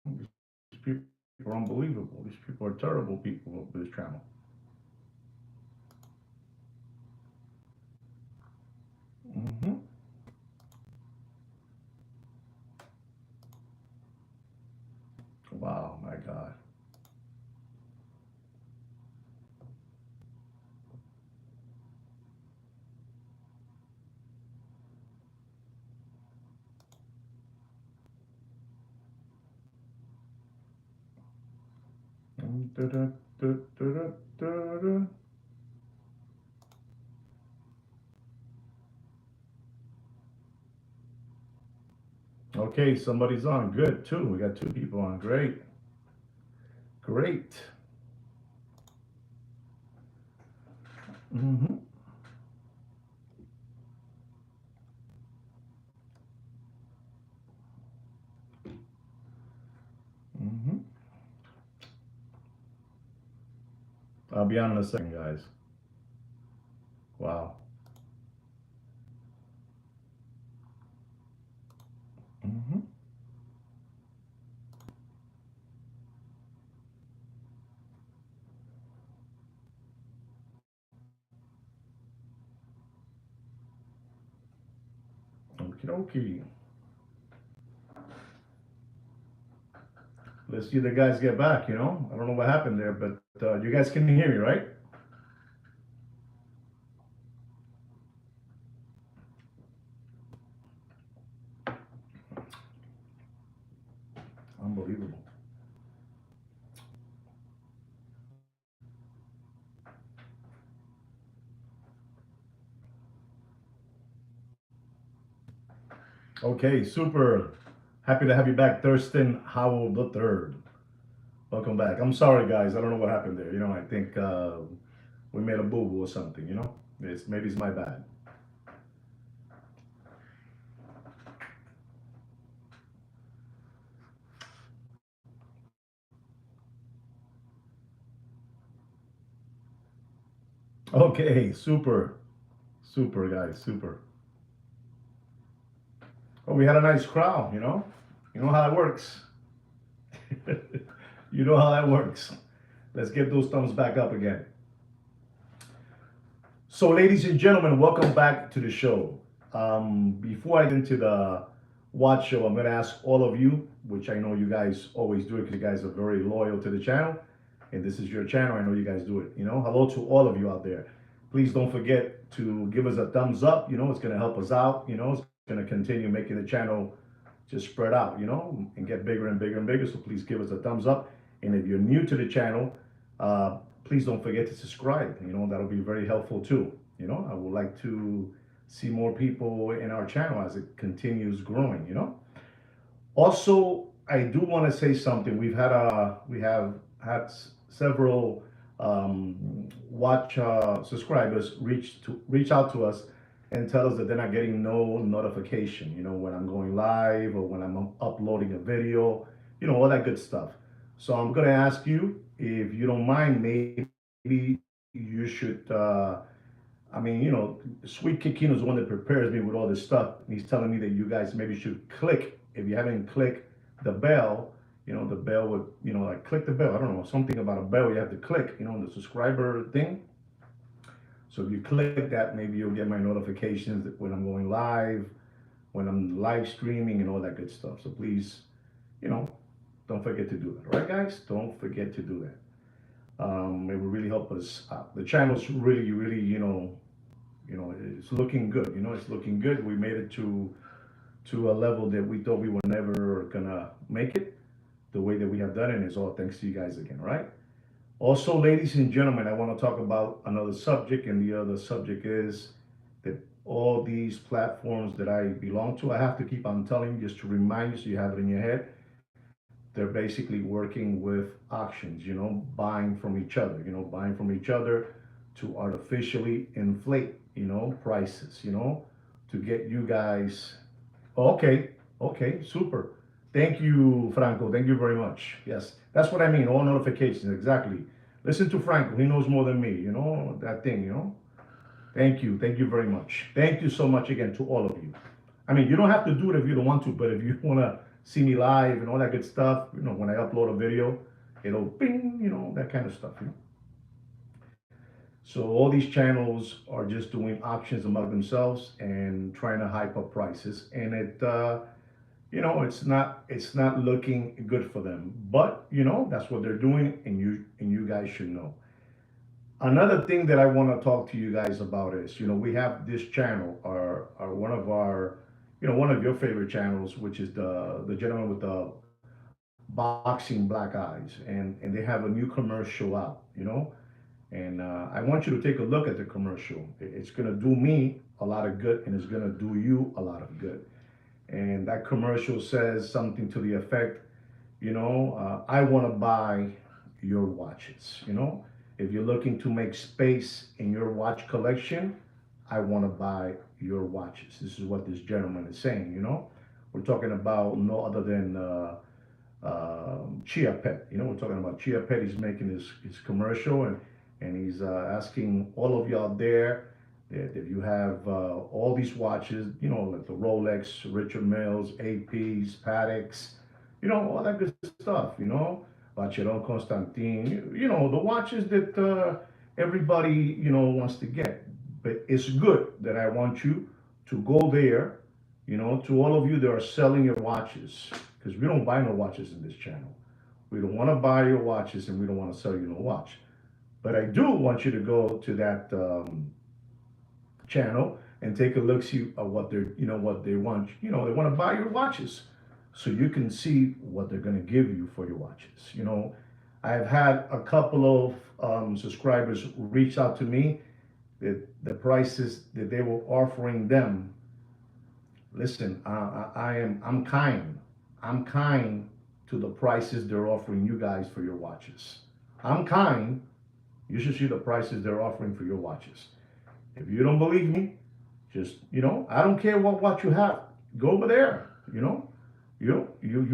These people are unbelievable. These people are terrible people of this channel. Hmm. Wow, my God. Okay, somebody's on. Good, too. We got two people on. Great. Great. Hmm. Hmm. I'll be on in a second, guys. Wow. Hmm. Okie dokie. Let's see the guys get back, you know? I don't know what happened there, but you guys can hear me, right? Unbelievable. Okay, super. Happy to have you back, Thurston Howell the third. Welcome back. I'm sorry, guys. I don't know what happened there. You know, I think we made a boo boo or something. You know, maybe it's my bad. Okay, super, super, guys, super. Oh, we had a nice crowd. You know how it works. You know how that works. Let's get those thumbs back up again. So, ladies and gentlemen, welcome back to the show. Before I get into the watch show, I'm going to ask all of you, which I know you guys always do it because you guys are very loyal to the channel, and this is your channel. I know you guys do it. Hello to all of you out there. Please don't forget to give us a thumbs up. It's going to help us out. It's going to continue making the channel just spread out, and get bigger and bigger and bigger. So please give us a thumbs up. And if you're new to the channel, please don't forget to subscribe. That'll be very helpful too. I would like to see more people in our channel as it continues growing. Also, I do want to say something. We have had several watch subscribers reach out to us and tell us that they're not getting no notification. When I'm going live or when I'm uploading a video. All that good stuff. So I'm gonna ask you if you don't mind. Maybe you should. I mean, Sweet Kikino is the one that prepares me with all this stuff. And he's telling me that you guys maybe should click, if you haven't clicked the bell, the bell would, like click the bell. I don't know, something about a bell you have to click, the subscriber thing. So if you click that, maybe you'll get my notifications when I'm going live, when I'm live streaming and all that good stuff. So please, you know, don't forget to do that. All right, guys? Don't forget to do that. It will really help us out. The channel's really, really, it's looking good. It's looking good. We made it to a level that we thought we were never gonna make it. The way that we have done it is all thanks to you guys again, right? Also, ladies and gentlemen, I want to talk about another subject, and the other subject is that all these platforms that I belong to, I have to keep on telling you just to remind you so you have it in your head. They're basically working with auctions, buying from each other, buying from each other to artificially inflate, prices, to get you guys. Oh, okay, okay, super. Thank you, Franco. Thank you very much. Yes, that's what I mean. All notifications, exactly. Listen to Franco. He knows more than me. That thing. Thank you. Thank you very much. Thank you so much again to all of you. I mean, you don't have to do it if you don't want to, but if you want to see me live and all that good stuff. When I upload a video, it'll bing, that kind of stuff. So all these channels are just doing auctions among themselves and trying to hype up prices, and it's not looking good for them. But that's what they're doing, and you guys should know. Another thing that I want to talk to you guys about is, we have this channel, our one of your favorite channels, which is the gentleman with the boxing black eyes, and they have a new commercial out. And I want you to take a look at the commercial. It's gonna do me a lot of good, and it's gonna do you a lot of good. And that commercial says something to the effect, I want to buy your watches. If you're looking to make space in your watch collection, I want to buy your watches. This is what this gentleman is saying. We're talking about no other than Chia Pet. We're talking about Chia Pet. He's making his commercial, and he's asking all of you out there that if you have all these watches, like the Rolex, Richard Milles, APs, Pateks, all that good stuff, Vacheron Constantin, the watches that everybody, wants to get. But it's good that I want you to go there, to all of you that are selling your watches, because we don't buy no watches in this channel. We don't want to buy your watches, and we don't want to sell you no watch. But I do want you to go to that channel and take a look, see what they want. They want to buy your watches, so you can see what they're going to give you for your watches. I've had a couple of subscribers reach out to me that the prices that they were offering them. Listen, I'm kind. I'm kind to the prices they're offering you guys for your watches. I'm kind. You should see the prices they're offering for your watches. If you don't believe me, just, I don't care what watch you have. Go over there, you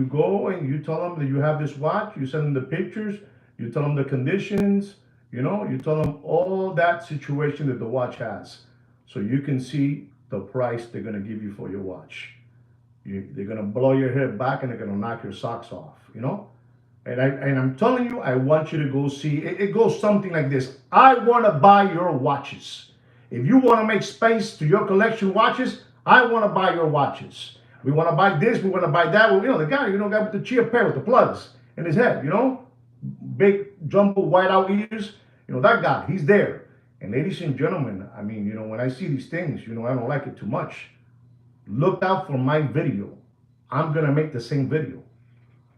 go and you tell them that you have this watch. You send them the pictures. You tell them the conditions. You tell them all that situation that the watch has, so you can see the price they're gonna give you for your watch. They're gonna blow your hair back, and they're gonna knock your socks off. And I'm telling you, I want you to go see. It goes something like this: I want to buy your watches. If you want to make space to your collection watches, I want to buy your watches. We want to buy this, we want to buy that. Well, the guy with the Chia pair with the plugs in his head, big jumbo white out ears, that guy, he's there. And ladies and gentlemen, when I see these things, I don't like it too much. Look out for my video. I'm going to make the same video.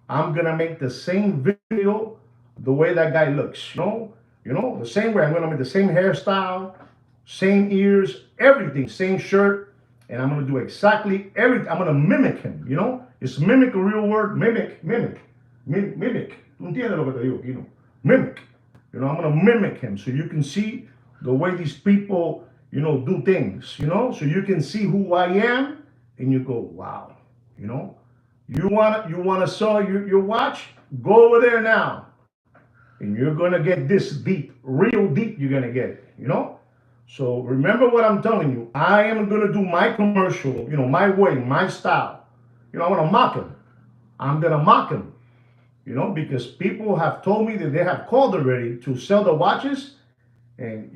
I'm going to make the same video the way that guy looks, the same way. I'm going to make the same hairstyle, same ears, everything, same shirt, and I'm gonna do exactly everything. I'm gonna mimic him, It's mimic a real word, mimic. ¿Tú entiendes lo que te digo, Mimic. I'm gonna mimic him so you can see the way these people, do things, so you can see who I am, and you go, wow, You wanna sell your watch? Go over there now, and you're gonna get this deep, real deep. You're gonna get it, So remember what I'm telling you. I am going to do my commercial, my way, my style. I'm going to mock him. I'm going to mock him, because people have told me that they have called already to sell the watches. And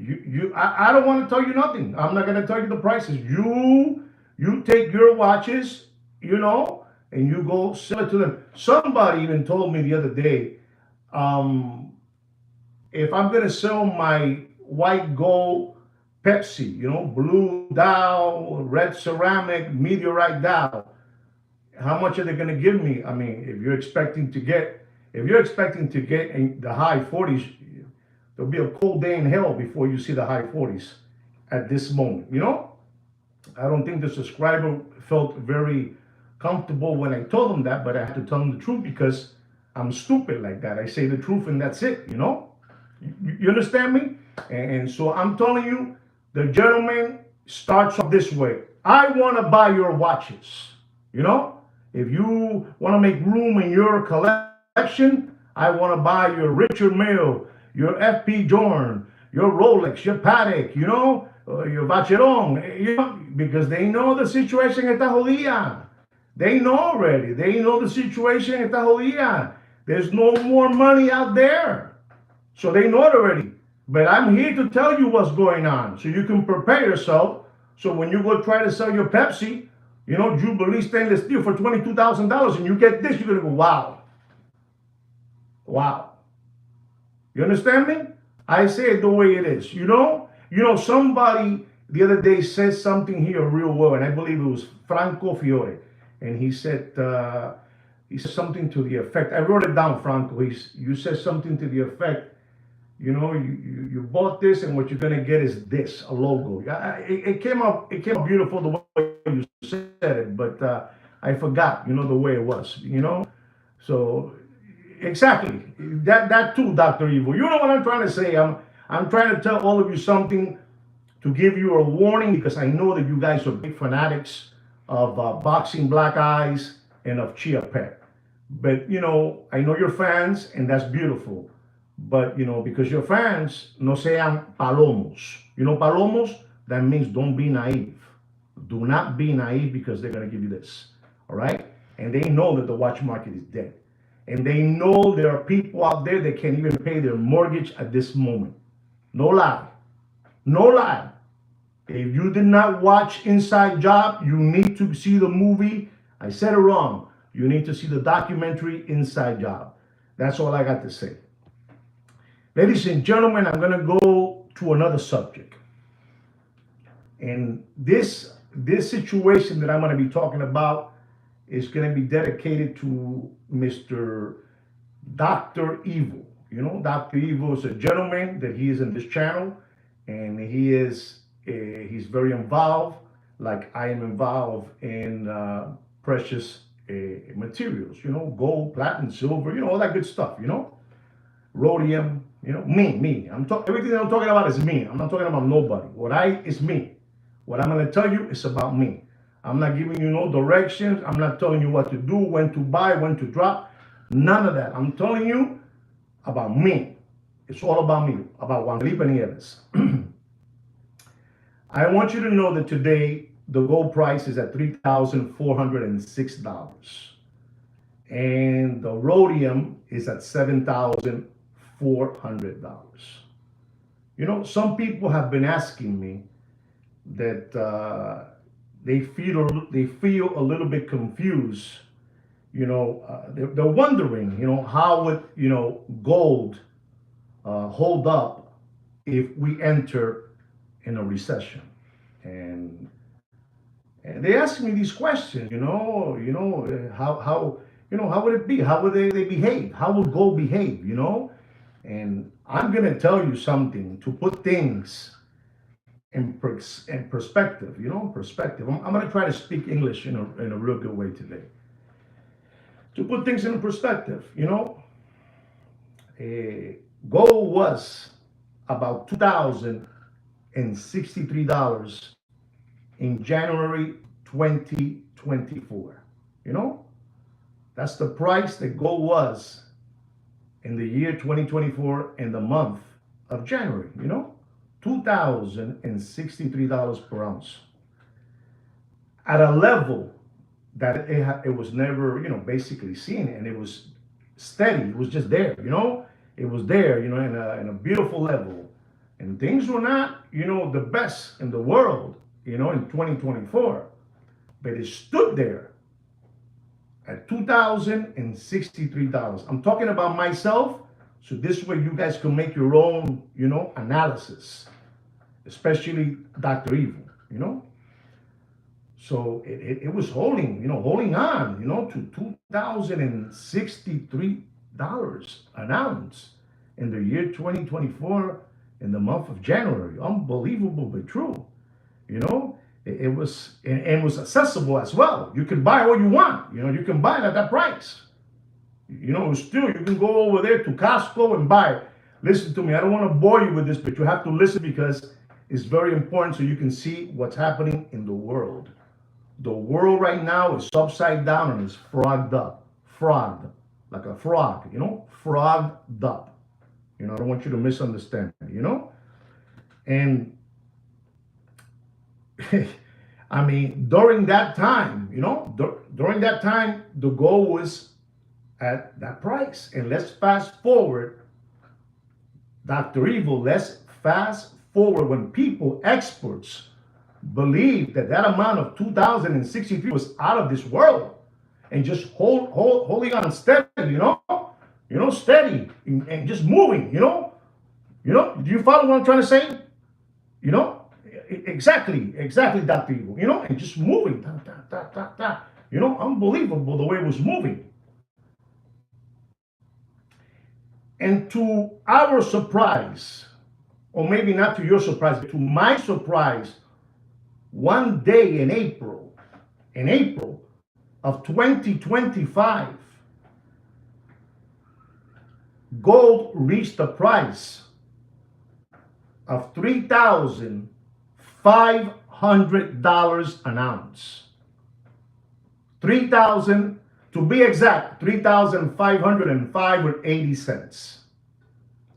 I don't want to tell you nothing. I'm not going to tell you the prices. You take your watches, and you go sell it to them. Somebody even told me the other day, if I'm going to sell my white gold Pepsi, blue dial, red ceramic, meteorite dial, how much are they going to give me? If you're expecting to get in the high 40s, there'll be a cold day in hell before you see the high 40s at this moment. I don't think the subscriber felt very comfortable when I told them that, but I have to tell them the truth because I'm stupid like that. I say the truth and that's it, You understand me? And so I'm telling you, the gentleman starts off this way. I want to buy your watches. If you want to make room in your collection, I want to buy your Richard Mille, your FP Journe, your Rolex, your Patek, your Vacheron, because they know the situation está jodida. They know already. They know the situation. Esta jodida. There's no more money out there. So they know it already. But I'm here to tell you what's going on so you can prepare yourself. So when you go try to sell your Pepsi, Jubilee stainless steel for $22,000 and you get this, you're going to go, wow. Wow. You understand me? I say it the way it is. Somebody the other day said something here real well, and I believe it was Franco Fiore. And he said something to the effect. I wrote it down, Franco. You said something to the effect. You bought this, and what you're gonna get is this, a logo. It came out beautiful the way you said it, but I forgot, the way it was. So exactly that too, Doctor Evil. You know what I'm trying to say? I'm trying to tell all of you something to give you a warning because I know that you guys are big fanatics of boxing black eyes and of Chia Pet. But I know you're fans, and that's beautiful. But because you're fans, no sean palomos. Palomos, that means don't be naive. Do not be naive because they're gonna give you this. All right? And they know that the watch market is dead. And they know there are people out there that can't even pay their mortgage at this moment. No lie. No lie. If you did not watch Inside Job, you need to see the movie. I said it wrong. You need to see the documentary Inside Job. That's all I got to say. Ladies and gentlemen, I'm going to go to another subject. And this situation that I'm going to be talking about is going to be dedicated to Mr. Dr. Evil. Dr. Evil is a gentleman that he is in this channel, and he's very involved, like I am involved in precious materials, gold, platinum, silver, all that good stuff, rhodium, me. Everything that I'm talking about is me. I'm not talking about nobody. It's me. What I'm going to tell you is about me. I'm not giving you no directions. I'm not telling you what to do, when to buy, when to drop. None of that. I'm telling you about me. It's all about me, about Juan Felipe Nieves. I want you to know that today the gold price is at $3,406. And the rhodium is at $7,400. Some people have been asking me that they feel a little bit confused. They're wondering, how would gold hold up if we enter in a recession, and they ask me these questions. How would it be? How would they behave? How would gold behave? And I'm gonna tell you something to put things in perspective. Perspective. I'm gonna try to speak English in a real good way today. To put things in perspective, gold was about $2,063 in January 2024. That's the price that gold was in the year 2024 in the month of January. $2,063 per ounce, at a level that it was never, basically seen, and it was steady. It was just there, It was there, in a beautiful level, and things were not, the best in the world, in 2024, but it stood there at $2,063. I'm talking about myself, so this way you guys can make your own, analysis, especially Dr. Evil, So it was holding on, to $2,063 an ounce in the year 2024 in the month of January. Unbelievable, but true. It was, and it was accessible as well. You can buy what you want. You can buy it at that price. Still, you can go over there to Costco and buy. Listen to me. I don't want to bore you with this, but you have to listen because it's very important so you can see what's happening in the world. The world right now is upside down and is frogged up. Frogged. Like a frog, frogged up. I don't want you to misunderstand, And I mean, during that time, during that time, the gold was at that price. And let's fast forward, Dr. Evil, let's fast forward when people, experts, believe that that amount of 2063 was out of this world and just holding on steady, steady and just moving, do you follow what I'm trying to say? You know, exactly, Dr. Evil, and just moving, unbelievable the way it was moving. And to our surprise, or maybe not to your surprise, but to my surprise, one day in April of 2025, gold reached the price of $3,500 an ounce. 3,000, to be exact, 3,505 with 80 cents.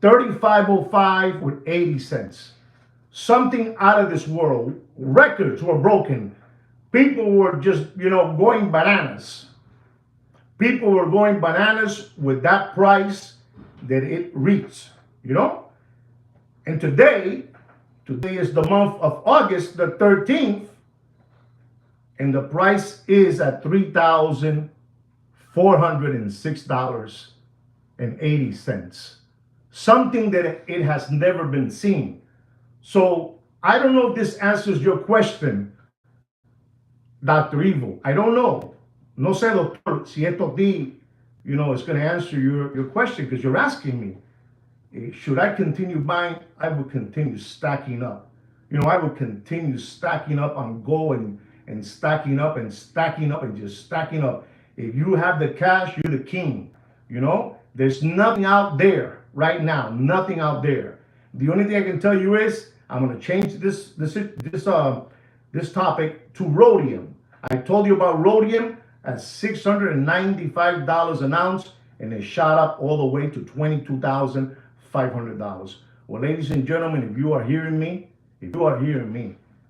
3,505 with 80 cents. Something out of this world. Records were broken. People were just, going bananas. People were going bananas with that price that it reached, And today is the month of August the 13th, and the price is at $3,406.80. Something that it has never been seen. So I don't know if this answers your question, Dr. Evil. I don't know. No sé, doctor, si esto aquí, is going to answer your question, because you're asking me. Should I continue buying? I would continue stacking up. I would continue stacking up on gold and stacking up and stacking up and just stacking up. If you have the cash, you're the king. There's nothing out there right now. Nothing out there. The only thing I can tell you is I'm going to change this topic to rhodium. I told you about rhodium at $695 an ounce, and it shot up all the way to $22,500. Well, ladies and gentlemen, if you are hearing me,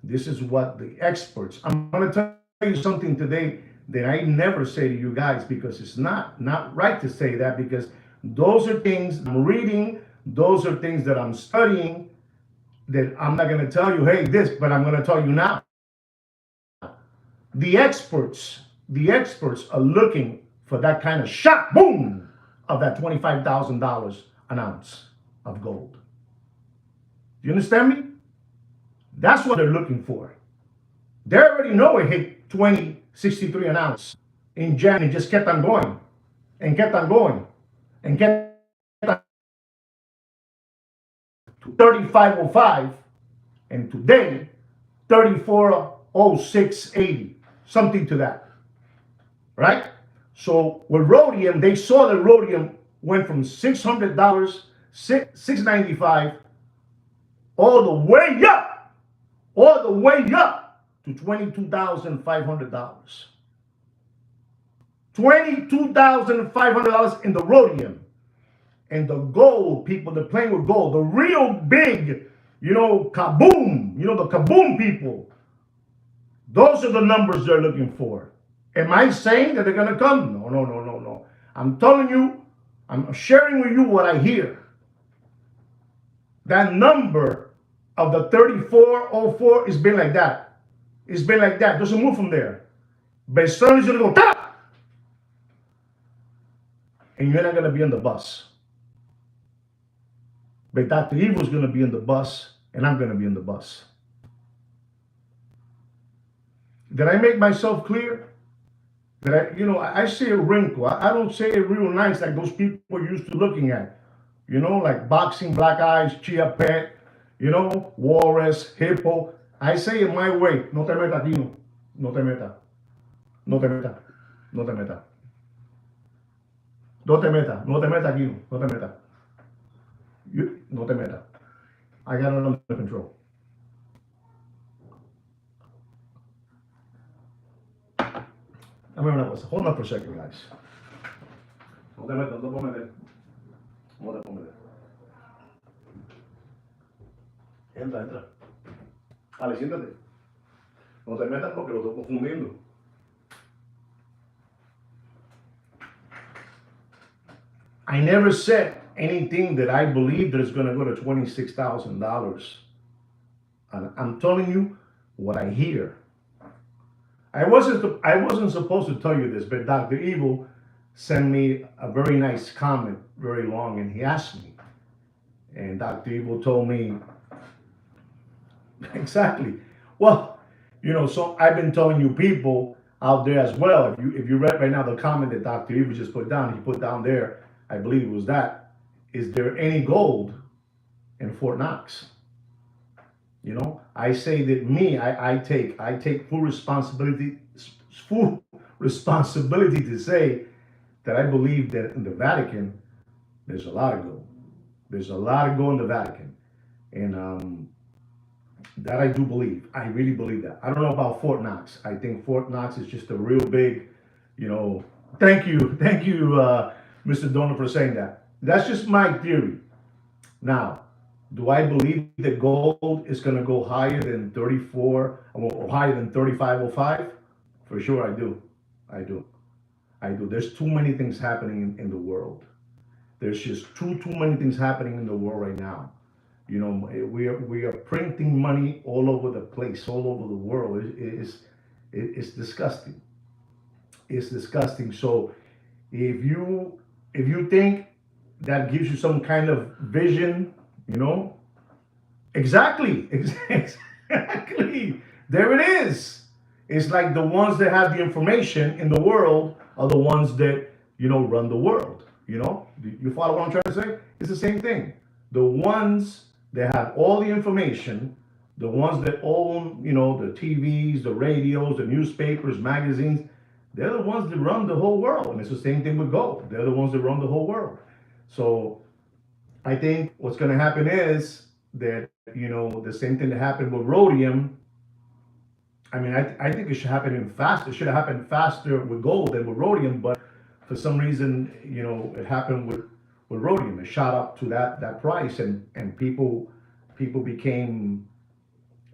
this is what the experts. I'm going to tell you something today that I never say to you guys, because it's not right to say that, because those are things I'm reading, those are things that I'm studying, that I'm not going to tell you, hey, this, but I'm going to tell you now. The experts are looking for that kind of shock, boom, of that $25,000 an ounce of gold. Do you understand me? That's what they're looking for. They already know it hit 2063 an ounce in January, and just kept on going and kept on going and kept on to 3505, and today 3406.80, something to that, right? So with rhodium, they saw that rhodium went from $600, $695, all the way up to $22,500. $22,500 in the rhodium. And the gold, people, they're playing with gold. The real big, kaboom, the kaboom people. Those are the numbers they're looking for. Am I saying that they're going to come? No. I'm telling you, I'm sharing with you what I hear. That number of the 3404 has been like that. It's been like that. Doesn't move from there. But suddenly it's going to go, ta! And you're not going to be on the bus. But Dr. Evil's going to be in the bus, and I'm going to be in the bus. Did I make myself clear? I say a wrinkle. I don't say it real nice like those people are used to looking at. Like Boxing, Black Eyes, Chia Pet, Walrus, Hippo. I say it my way. No te meta aquí, no. No te meta. No te meta. No te meta. No te meta. No te meta aquí, no te meta. No te meta. I got it under control. Dame una cosa. Hold on for a second, guys. No te metas, no te puedo meter. No te puedo meter. Entra. Vale, siéntate. No te metas porque lo estoy confundiendo. I never said anything that I believe that is going to go to $26,000. And I'm telling you what I hear. I wasn't supposed to tell you this, but Dr. Evil sent me a very nice comment, very long, and he asked me, and Dr. Evil told me exactly. Well, so I've been telling you people out there as well. If you read right now the comment that Dr. Evil just put down, he put down there, I believe it was that. Is there any gold in Fort Knox? I say that me, I take full responsibility to say that I believe that in the Vatican there's a lot of gold. There's a lot of gold in the Vatican, and that I do believe. I really believe that. I don't know about Fort Knox. I think Fort Knox is just a real big, you know. Thank you, Mr. Donor, for saying that. That's just my theory. Now, do I believe that gold is going to go higher than 34 or higher than 3505? For sure, I do. I do. I do. There's too many things happening in the world. There's just too many things happening in the world right now. We are printing money all over the place, all over the world. It's disgusting. It's disgusting. So if you think that gives you some kind of vision, you know, exactly, exactly. There it is. It's like the ones that have the information in the world are the ones that run the world. You follow what I'm trying to say? It's the same thing. The ones that have all the information, the ones that own, the TVs, the radios, the newspapers, magazines, they're the ones that run the whole world. And it's the same thing with gold. They're the ones that run the whole world. So I think what's going to happen is that, the same thing that happened with rhodium. I mean, I think it should happen even faster. It should have happened faster with gold than with rhodium, but for some reason, it happened with rhodium. It shot up to that price, and people became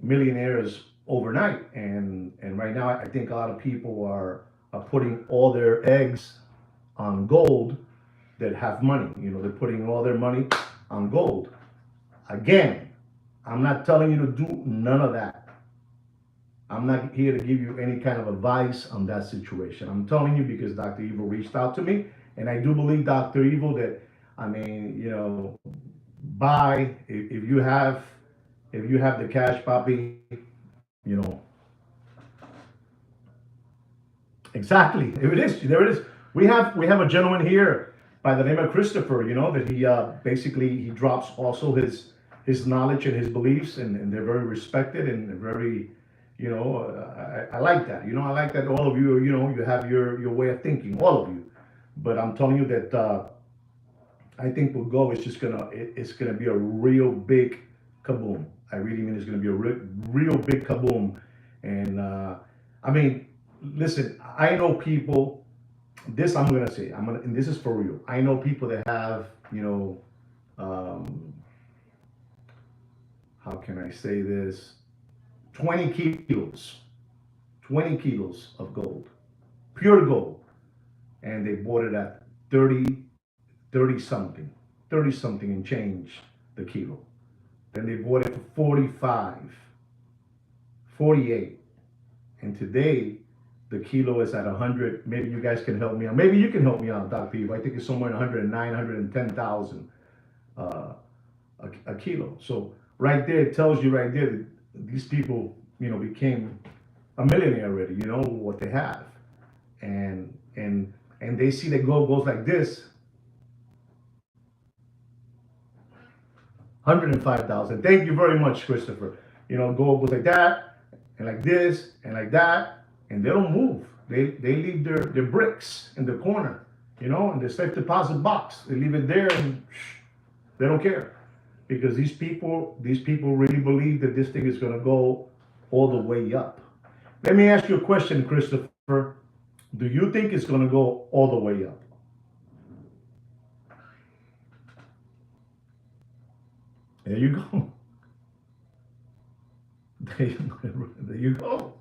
millionaires overnight. And right now, I think a lot of people are putting all their eggs on gold that have money. They're putting all their money on gold. Again, I'm not telling you to do none of that. I'm not here to give you any kind of advice on that situation. I'm telling you because Dr. Evil reached out to me, and I do believe Dr. Evil that, I mean, buy if you have the cash, Papi, you know, exactly. If it is, there it is. We have a gentleman here by the name of Christopher. That he basically he drops also his knowledge and his beliefs, and they're very respected and very, I like that. I like that all of you. You have your way of thinking, all of you. But I'm telling you that I think with Go, it's gonna be a real big kaboom. I really mean it's gonna be a real big kaboom. And I mean, listen, I know people. This I'm gonna say. And this is for real. I know people that have, um, how can I say this? 20 kilos, 20 kilos of gold, pure gold, and they bought it at 30, 30 something, 30 something and change the kilo. Then they bought it for 45, 48, and today the kilo is at 100. Maybe you guys can help me out. Maybe you can help me out, Dr. P. I think it's somewhere in 109, 110,000 uh, a kilo. So right there, it tells you right there that these people, became a millionaire already. You know what they have, and they see that gold goes like this, 105,000. Thank you very much, Christopher. Gold goes like that, and like this, and like that, and they don't move. They leave their bricks in the corner, in the safe deposit box. They leave it there, and they don't care, because these people really believe that this thing is going to go all the way up. Let me ask you a question, Christopher. Do you think it's going to go all the way up? There you go. There you go.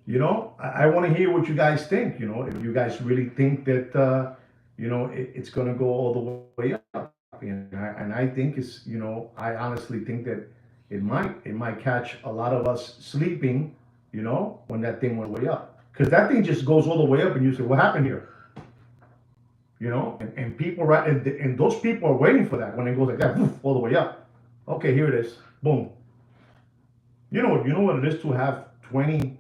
I want to hear what you guys think. If you guys really think that it's going to go all the way up, and I think I honestly think that it might catch a lot of us sleeping, when that thing went way up, because that thing just goes all the way up, and you say, what happened here? And people right and those people are waiting for that when it goes like that, woof, all the way up. Okay, here it is, boom. You know what it is to have 20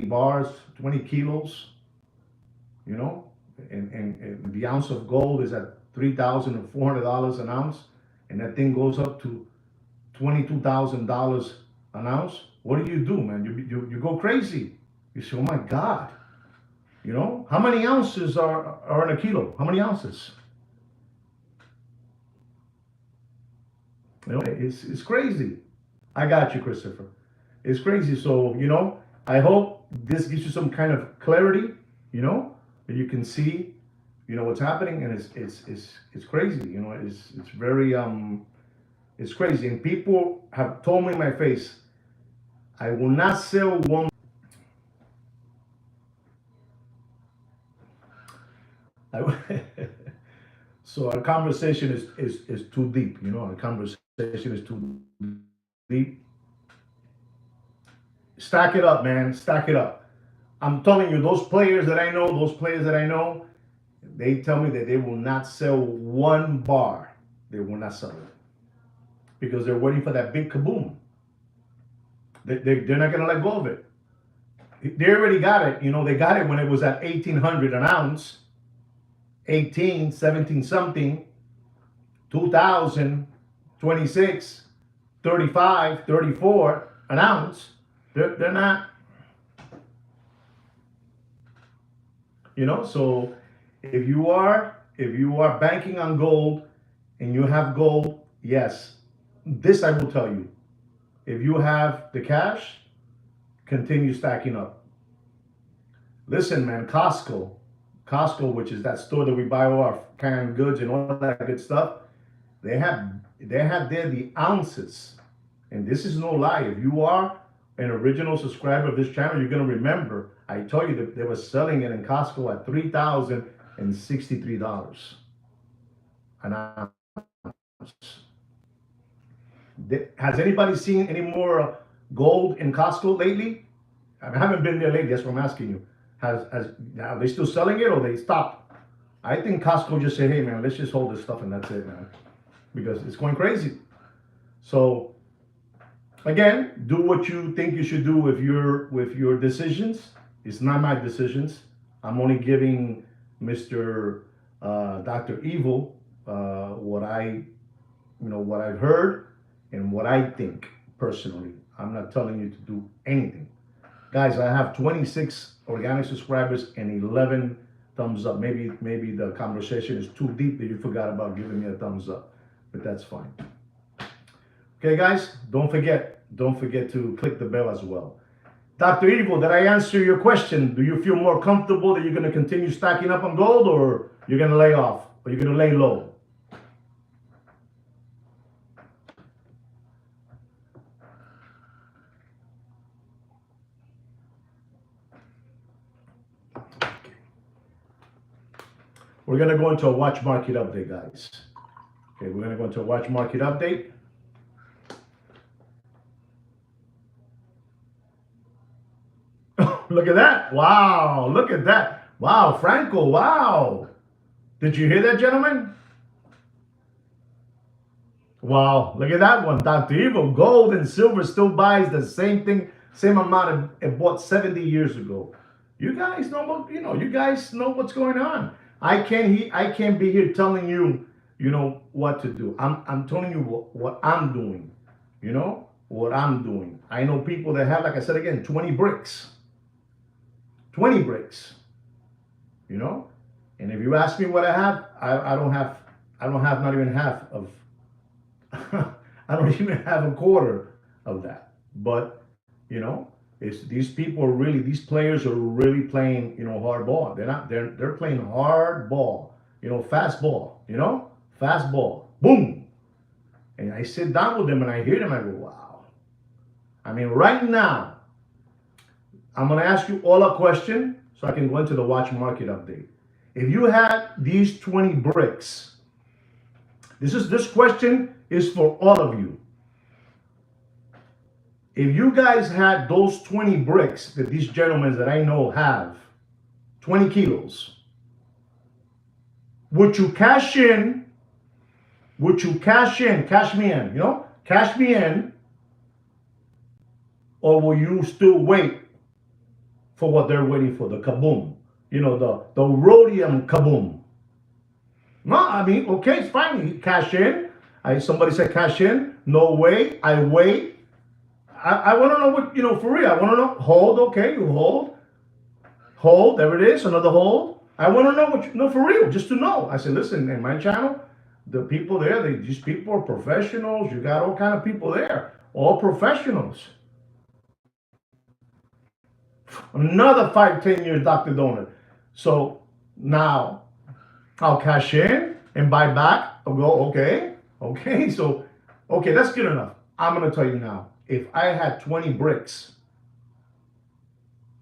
bars, 20 kilos, you know, and the ounce of gold is at $3,400 an ounce, and that thing goes up to $22,000 an ounce. What do, man? You go crazy. You say, oh my God, how many ounces are in a kilo? How many ounces? It's crazy. I got you, Christopher. It's crazy. So, I hope this gives you some kind of clarity, that you can see, what's happening, and it's crazy. It's very it's crazy. And people have told me in my face, I will not sell one. I, so our conversation is too deep. Our conversation is too deep. Stack it up, man. Stack it up. I'm telling you, those players that I know, they tell me that they will not sell one bar. They will not sell it because they're waiting for that big kaboom. They're not going to let go of it. They already got it. They got it when it was at 1,800 an ounce, 18, 17 something, 2,000, 26, 35, 34 an ounce. They're not. So if you are banking on gold and you have gold, yes, this I will tell you. If you have the cash, continue stacking up. Listen, man, Costco, which is that store that we buy all our canned goods and all that good stuff, they have there the ounces. And this is no lie. If you are an original subscriber of this channel, you're gonna remember I told you that they were selling it in Costco at $3,063 an ounce. Has anybody seen any more gold in Costco lately? I haven't been there lately. That's what I'm asking you. Are they still selling it or they stopped? I think Costco just said, "Hey, man, let's just hold this stuff and that's it, man," because it's going crazy. So again, do what you think you should do with your decisions. It's not my decisions. I'm only giving Mr. Dr. Evil what I've heard and what I think personally. I'm not telling you to do anything. Guys, I have 26 organic subscribers and 11 thumbs up. Maybe the conversation is too deep that you forgot about giving me a thumbs up, but that's fine. Okay, guys, don't forget to click the bell as well. Dr. Evil, did I answer your question? Do you feel more comfortable that you're going to continue stacking up on gold, or you're going to lay off, or you're going to lay low? We're going to go into a watch market update, guys. Okay, we're going to go into a watch market update. Look at that. Wow. Look at that. Wow. Franco. Wow. Did you hear that, gentlemen? Wow. Look at that one. Dr. Evil. Gold and silver still buys the same thing, same amount it bought 70 years ago. You guys know what's going on. I can't be here telling you, what to do. I'm telling you what I'm doing. What I'm doing. I know people that have, like I said again, 20 bricks. 20 bricks, and if you ask me what I have, I don't have not even half of I don't even have a quarter of that. But it's these players are really playing hard ball. They're playing hard ball, fast ball, fast ball, boom. And I sit down with them and I hear them, I go, wow. I mean, right now I'm going to ask you all a question so I can go into the watch market update. If you had these 20 bricks, this question is for all of you. If you guys had those 20 bricks that these gentlemen that I know have, 20 kilos, would you cash in? Would you cash me in, cash me in, or will you still wait for what they're waiting for, the kaboom, the rhodium kaboom? No, I mean, okay, it's fine. Cash in. Somebody said cash in. No way. I wait. I want to know what, for real. I want to know. Hold, okay, you hold. Hold, there it is, another hold. I want to know what no, for real, just to know. I said, listen, in my channel, the people there, these people are professionals. You got all kind of people there, all professionals. Another 5-10 years, Dr. Donut. So now I'll cash in and buy back. I'll go, okay. So, okay, that's good enough. I'm going to tell you now, if I had 20 bricks,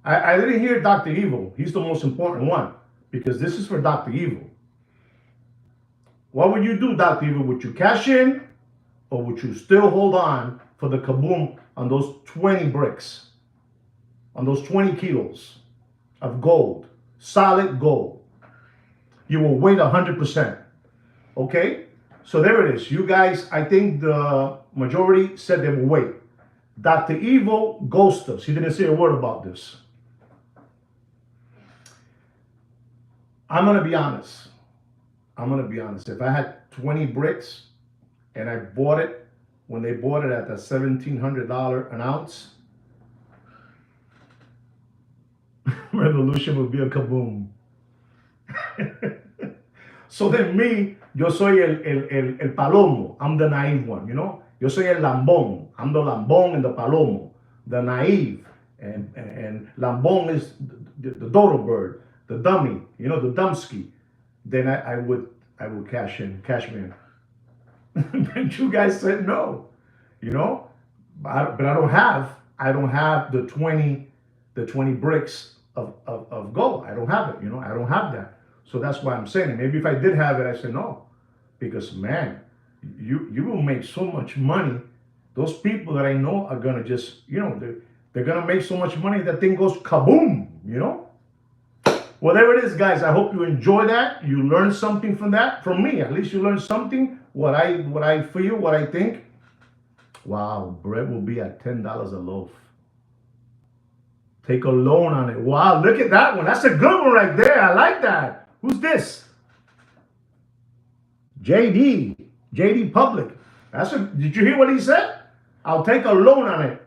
I didn't hear Dr. Evil. He's the most important one because this is for Dr. Evil. What would you do, Dr. Evil? Would you cash in or would you still hold on for the kaboom on those 20 bricks, on those 20 kilos of gold, solid gold? You will wait 100%. Okay? So there it is. You guys, I think the majority said they will wait. Dr. Evil ghosted us. He didn't say a word about this. I'm going to be honest. If I had 20 bricks and I bought it when they bought it at the $1,700 an ounce, revolution would be a kaboom. So then me, yo soy el palomo. I'm the naive one, Yo soy el lambón. I'm the lambón and the palomo, the naive. And lambón is the dodo bird, the dummy, the dumbski. Then I would cash me in. And you guys said no, but I don't have the 20 bricks of gold. I don't have it, I don't have that. So that's why I'm saying it. Maybe if I did have it, I said no, because man, you will make so much money. Those people that I know are gonna just, they're gonna make so much money that thing goes kaboom, Whatever it is, guys, I hope you enjoy that. You learn something from that. From me, at least you learn something. What I feel, what I think. Wow, bread will be at $10 a loaf. Take a loan on it. Wow, look at that one. That's a good one right there. I like that. Who's this? JD Public. Did you hear what he said? I'll take a loan on it.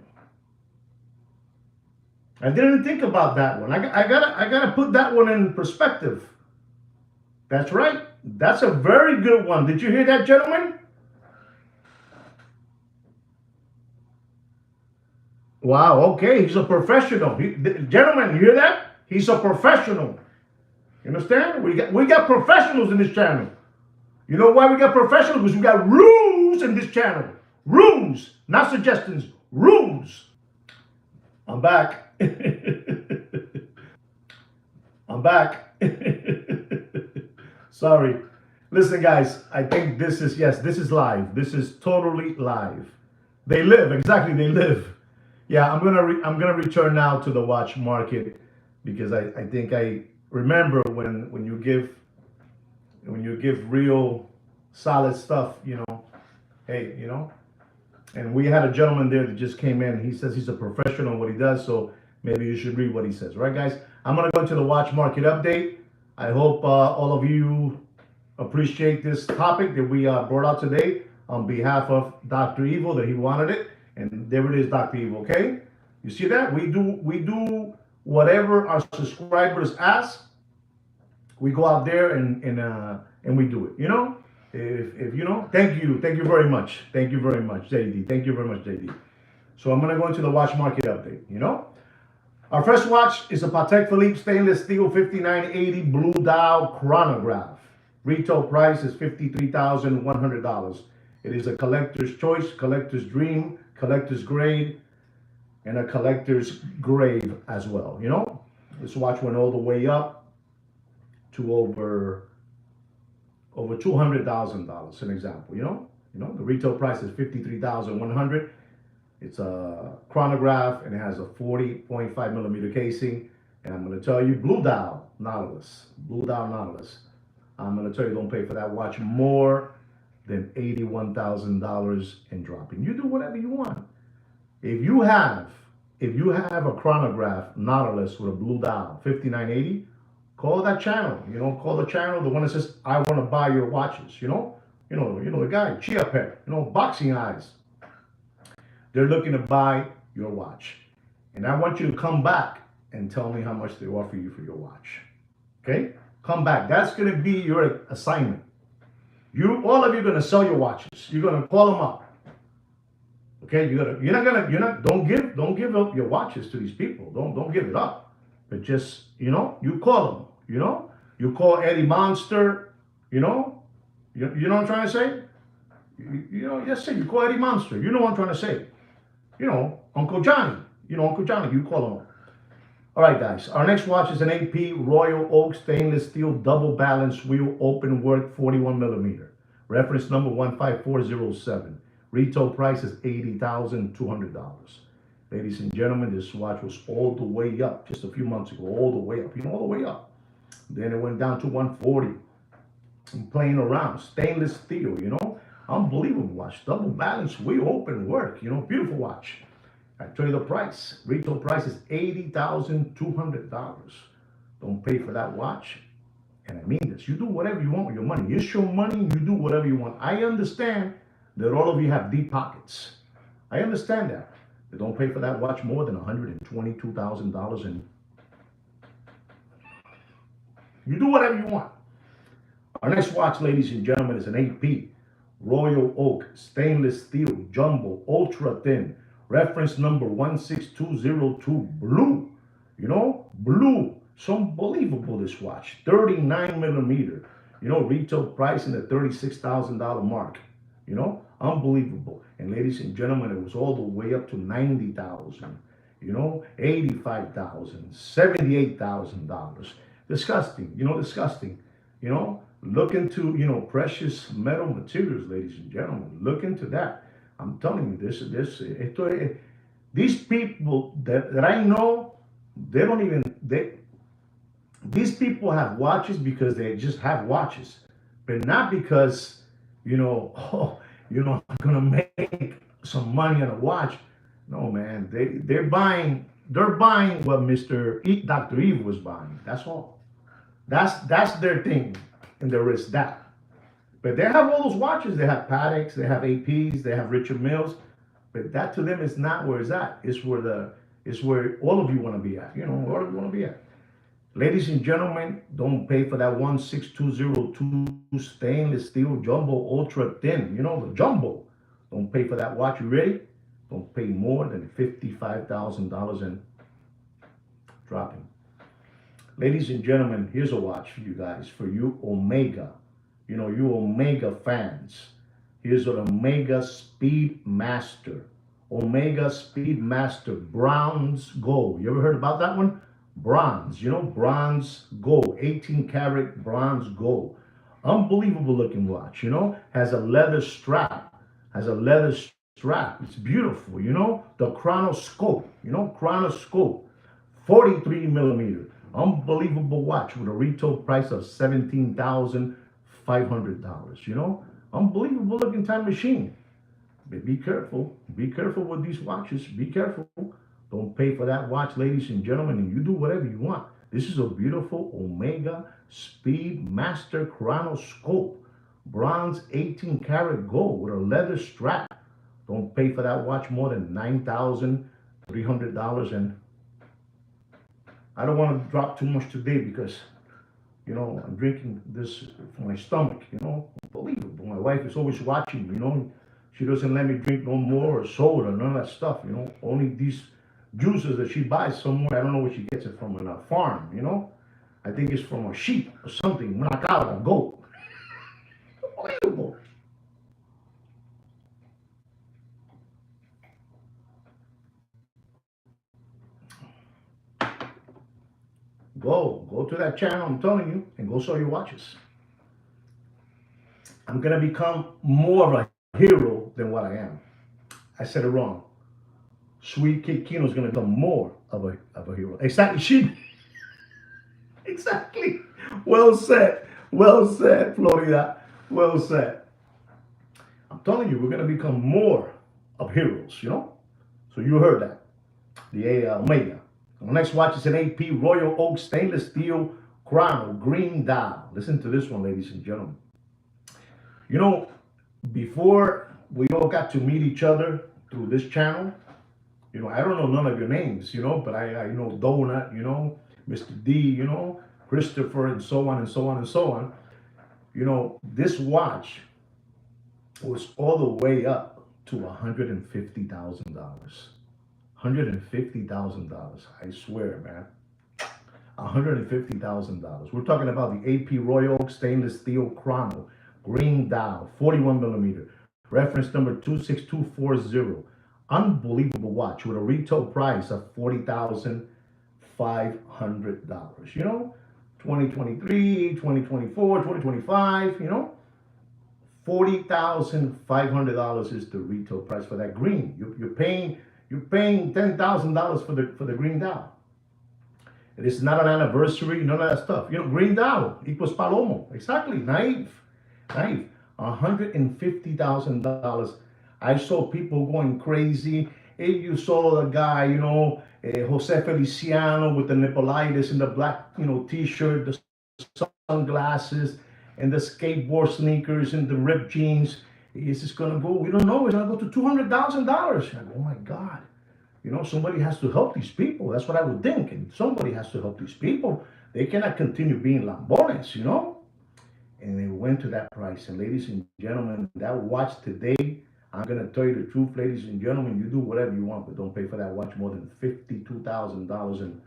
I didn't think about that one. I gotta put that one in perspective. That's right. That's a very good one. Did you hear that, gentlemen? Wow. Okay, he's a professional. Gentlemen, you hear that? He's a professional. You understand? We got professionals in this channel. You know why we got professionals? Because we got rules in this channel. Rules, not suggestions. Rules. I'm back. I'm back. Sorry. Listen, guys, I think this is live. This is totally live. They live, exactly, they live. Yeah, I'm gonna return now to the watch market because I think I remember when you give real solid stuff, hey, and we had a gentleman there that just came in. He says he's a professional in what he does, so maybe you should read what he says. Right, guys? I'm going to go to the watch market update. I hope all of you appreciate this topic that we brought out today on behalf of Dr. Evil, that he wanted it. And there it is, Dr. Evil, okay? You see that? We do whatever our subscribers ask. We go out there and we do it, If thank you very much, JD. Thank you very much, JD. So I'm gonna go into the watch market update. Our first watch is a Patek Philippe stainless steel 5980 blue dial chronograph. Retail price is $53,100. It is a collector's choice, collector's dream, collector's grade. and a collector's grave as well. You know, this watch went all the way up to over $200,000. An example. The retail price is 53,100. It's a chronograph and it has a 40.5 millimeter casing. And I'm going to tell you, Blue Dial Nautilus, Blue Dial Nautilus. I'm going to tell you, don't pay for that watch more than $81,000 and dropping. You do whatever you want. If you have if you have a chronograph Nautilus with a Blue Dial 5980, call that channel. Call the channel, the one that says, I want to buy your watches. The guy, Chia Pet, boxing eyes. They're looking to buy your watch. And I want you to come back and tell me how much they offer you for your watch. Okay? Come back. That's going to be your assignment. All of you are going to sell your watches. You're going to call them up. Okay? Don't give up your watches to these people. Don't give it up. But just, you call them, You call Eddie Monster, you know what I'm trying to say? Yes, sir. You call Eddie Monster. You know what I'm trying to say. Uncle Johnny. Uncle Johnny, you call him. All right, guys. Our next watch is an AP Royal Oak stainless steel double balance wheel open work 41 millimeter. Reference number 15407. Retail price is $80,200. Ladies and gentlemen, this watch was all the way up just a few months ago. All the way up. All the way up. Then it went down to 140. I'm playing around. Stainless steel, Unbelievable watch. Double balance wheel open work. Beautiful watch. I tell you the price. Retail price is $80,200. Don't pay for that watch. And I mean this. You do whatever you want with your money. It's your money. You do whatever you want. I understand that all of you have deep pockets. I understand that. But don't pay for that watch more than $122,000. And you do whatever you want. Our next watch, ladies and gentlemen, is an AP Royal Oak stainless steel jumbo ultra thin. Reference number 16202, blue. Blue. It's unbelievable, this watch. 39 millimeter. Retail price in the $36,000 mark. Unbelievable. And ladies and gentlemen, it was all the way up to 90,000. 85,000, $78,000. Disgusting. Disgusting. Look into, precious metal materials, ladies and gentlemen. Look into that. I'm telling you, these people that I know, these people have watches because they just have watches, but not because, I'm gonna make some money on a watch. No, man, they're buying what Dr. Eve was buying. That's all. That's their thing, and there is that. But they have all those watches. They have Pateks, they have APs, they have Richard Milles. But that to them is not where it's at. It's where all of you want to be at. All of you want to be at. Ladies and gentlemen, don't pay for that 16202 stainless steel jumbo ultra thin. The jumbo. Don't pay for that watch. You ready? Don't pay more than $55,000 and dropping. Ladies and gentlemen, here's a watch for you guys. For you Omega. You Omega fans. Here's an Omega Speedmaster. Omega Speedmaster Bronze Gold. You ever heard about that one? Bronze. Bronze Gold. 18 karat bronze gold. Unbelievable looking watch. Has a leather strap. It's beautiful. The chronoscope. Chronoscope. 43 millimeter. Unbelievable watch with a retail price of $17,500. Unbelievable looking time machine. But be careful. Be careful with these watches. Be careful. Don't pay for that watch, ladies and gentlemen, and you do whatever you want. This is a beautiful Omega Speedmaster Chronoscope. Bronze 18 karat gold with a leather strap. Don't pay for that watch more than $9,300. And I don't want to drop too much today because, I'm drinking this for my stomach, Unbelievable. My wife is always watching, She doesn't let me drink no more soda, none of that stuff, Only these juices that she buys somewhere. I don't know where she gets it from, in a farm, I think it's from a sheep or something, una cabra, a goat. Unbelievable. go to that channel, I'm telling you, and go sell your watches. I'm gonna become more of a hero than what I am. I said it wrong. Sweet Kid Kino is gonna become more of a hero. Exactly. She exactly. Well said. Well said, Florida. Well said. I'm telling you, we're gonna become more of heroes, you know? So you heard that. The A Omega. The next watch is an AP Royal Oak stainless steel chrono green dial. Listen to this one, ladies and gentlemen. You know, before we all got to meet each other through this channel, you know, I don't know none of your names, you know, but I know Donut, you know, Mr. D, you know, Christopher, and so on and so on and so on. You know, this watch was all the way up to $150,000. $150,000. I swear, man. $150,000. We're talking about the AP Royal Oak stainless steel chrono, green dial, 41 millimeter, reference number 26240. Unbelievable watch with a retail price of $40,500. You know, 2023, 2024, 2025, you know, $40,500 is the retail price for that green. You're paying $10,000 for the green dial. It is not an anniversary, none of that stuff. You know, green dial equals palomo. Exactly. Naive. Naive. $150,000. I saw people going crazy. If you saw the guy, you know, Jose Feliciano with the nippleitis and the black, you know, t-shirt, the sunglasses, and the skateboard sneakers and the ripped jeans. Is this gonna go? We don't know. It's gonna go to $200,000. Oh my God. You know, somebody has to help these people. That's what I would think. And somebody has to help these people. They cannot continue being lambones, you know? And they went to that price. And ladies and gentlemen, that watch today, I'm going to tell you the truth, ladies and gentlemen, you do whatever you want, but don't pay for that watch more than $52,000 and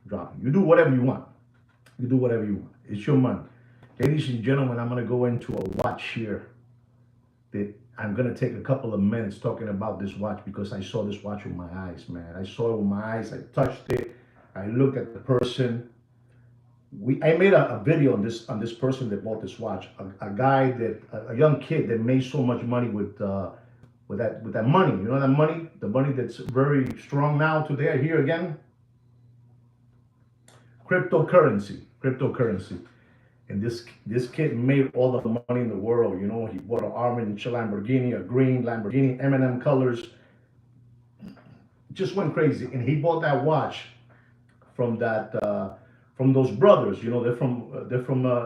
dropping. You do whatever you want. You do whatever you want. It's your money. Ladies and gentlemen, I'm going to go into a watch here that I'm going to take a couple of minutes talking about this watch because I saw this watch with my eyes, man. I saw it with my eyes. I touched it. I looked at the person. I made a video on this person that bought this watch. A guy a young kid that made so much money with that money. You know that money, the money that's very strong now today. Here again, cryptocurrency. And this kid made all the money in the world. You know, he bought an orange Lamborghini, a green Lamborghini, M&M colors. Just went crazy. And he bought that watch from those brothers. You know, they're from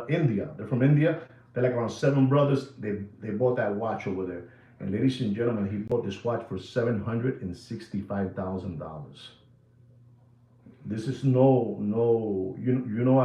India. They're from India. They're like around 7 brothers. They bought that watch over there. And ladies and gentlemen, he bought this watch for $765,000. This is no. You know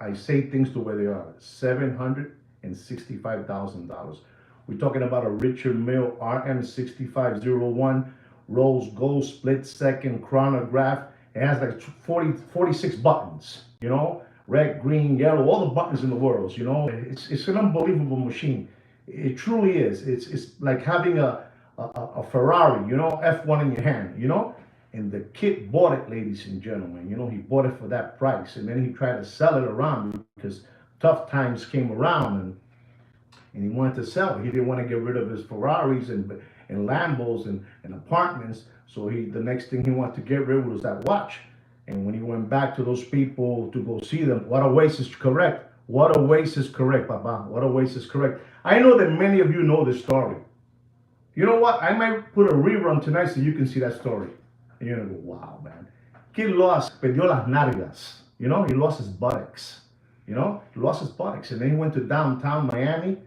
I say things to where they are. $765,000. We're talking about a Richard Mille RM6501 rose gold split second chronograph. It has like 46 buttons, you know, red, green, yellow, all the buttons in the world, you know. It's an unbelievable machine. It truly is. It's like having a Ferrari, you know, F1 in your hand, you know. And the kid bought it, ladies and gentlemen. You know, he bought it for that price. And then he tried to sell it around because tough times came around and he wanted to sell it. He didn't want to get rid of his Ferraris and Lambos and apartments. So the next thing he wanted to get rid of was that watch. And when he went back to those people to go see them, what a waste is correct. What a waste is correct, Papa. What a waste is correct. I know that many of you know this story. You know what? I might put a rerun tonight so you can see that story. And you're gonna go, wow, man. Kid perdió las nalgas. You know, he lost his buttocks. You know, he lost his buttocks. And then he went to downtown Miami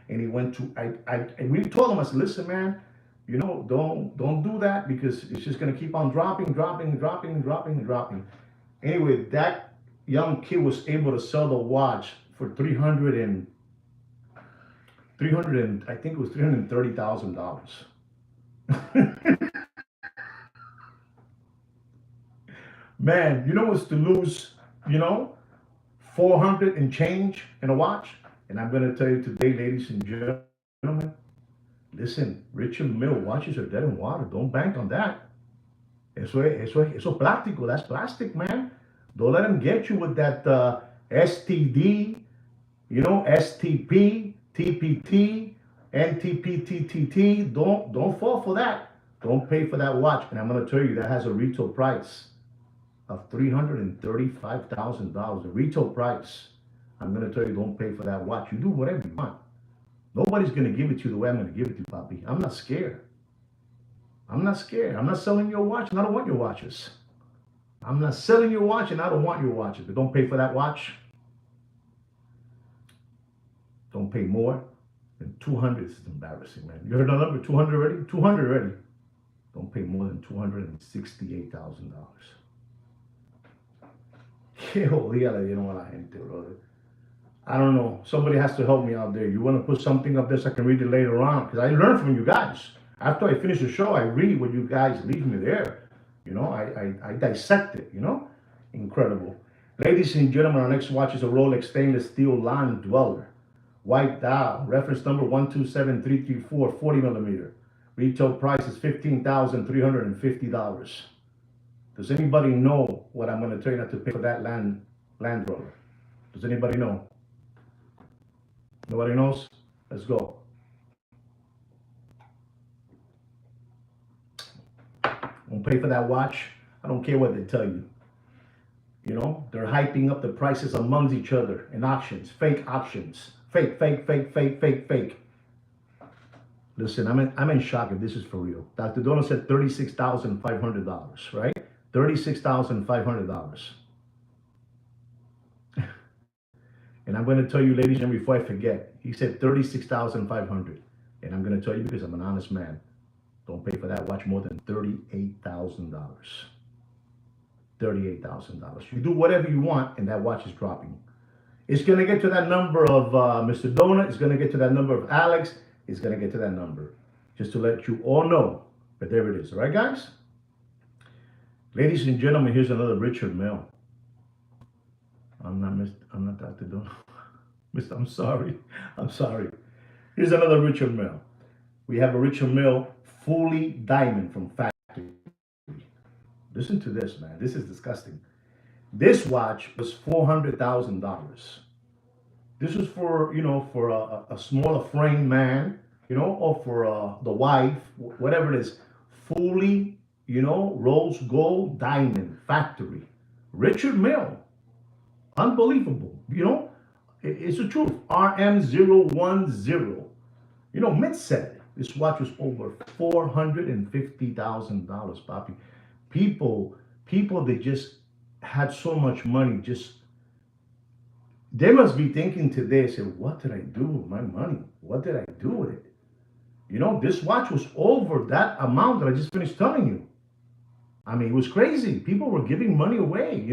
and he went to, and we told him, I said, listen, man, you know, don't do that because it's just gonna keep on dropping. Anyway, that young kid was able to sell the watch for I think it was $330,000. Man, you know what's to lose, you know, 400 and change in a watch? And I'm going to tell you today, ladies and gentlemen, listen, Richard Mille watches are dead in water. Don't bank on that. Eso plástico. That's plastic, man. Don't let them get you with that STD, STP, TPT, NTPTTT. Don't fall for that. Don't pay for that watch. And I'm going to tell you, that has a retail price of $335,000. The retail price. I'm going to tell you, don't pay for that watch. You do whatever you want. Nobody's going to give it to you the way I'm going to give it to you, Papi. I'm not scared. I'm not scared. I'm not selling your watch, and I don't want your watches. I'm not selling your watch, and I don't want your watches. But don't pay for that watch. Don't pay more than 200. This is embarrassing, man. You heard the number 200 already? 200 already. Don't pay more than $268,000. You know what I am, brother. I don't know. Somebody has to help me out there. You want to put something up there so I can read it later on? Because I learn from you guys. After I finish the show, I read what you guys leave me there. I dissect it, Incredible. Ladies and gentlemen, our next watch is a Rolex stainless steel Land Dweller. White dial. Reference number 127334, 40 millimeter. Retail price is $15,350. Does anybody know what I'm going to tell you not to pay for that Land Rover? Does anybody know? Nobody knows? Let's go. Don't pay for that watch. I don't care what they tell you. They're hyping up the prices amongst each other in auctions, fake auctions. Fake. Listen, I'm in shock if this is for real. Dr. Dono said $36,500, right? $36,500. And I'm going to tell you, ladies and gentlemen, before I forget, he said $36,500. And I'm going to tell you because I'm an honest man. Don't pay for that watch more than $38,000. $38,000. You do whatever you want, and that watch is dropping. It's going to get to that number of Mr. Donut. It's going to get to that number of Alex. It's going to get to that number. Just to let you all know. But there it is. All right, guys? Ladies and gentlemen, here's another Richard Mille. I'm not Dr. Donut. I'm sorry. Here's another Richard Mille. We have a Richard Mille fully diamond from factory. Listen to this, man. This is disgusting. This watch was $400,000. This was for, for a smaller frame man, or for the wife, whatever it is. Fully, rose gold diamond factory. Richard Mille. Unbelievable. It's the truth. RM010. Mitt said this watch was over $450,000, Papi. People that just had so much money, they must be thinking today, say, what did I do with my money? What did I do with it? This watch was over that amount that I just finished telling you. I mean, it was crazy. People were giving money away,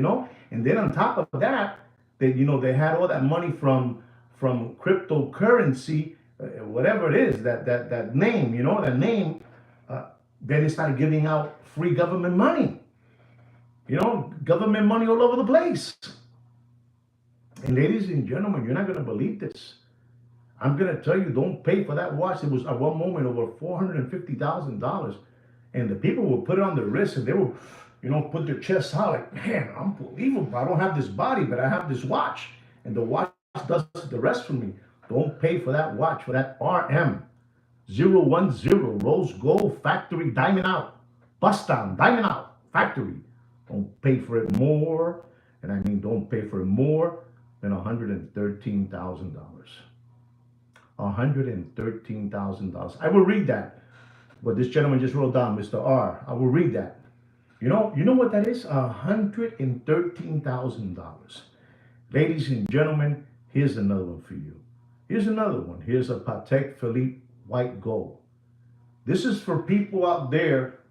and then on top of that, they had all that money from cryptocurrency, whatever it is, that name, that name. Then they started giving out free government money. Government money all over the place. And ladies and gentlemen, you're not going to believe this. I'm going to tell you, don't pay for that watch. It was at one moment over $450,000. And the people would put it on their wrist and they would, put their chests out like, man, unbelievable. I don't have this body, but I have this watch. And the watch does the rest for me. Don't pay for that watch, for that RM010 rose gold factory diamond out. Bust down, diamond out, factory. Don't pay for it more, and I mean don't pay for it more than $113,000. $113,000. I will read that. What this gentleman just wrote down, Mr. R. I will read that. You know what that is? $113,000. Ladies and gentlemen, here's another one for you. Here's another one. Here's a Patek Philippe white gold. This is for people out there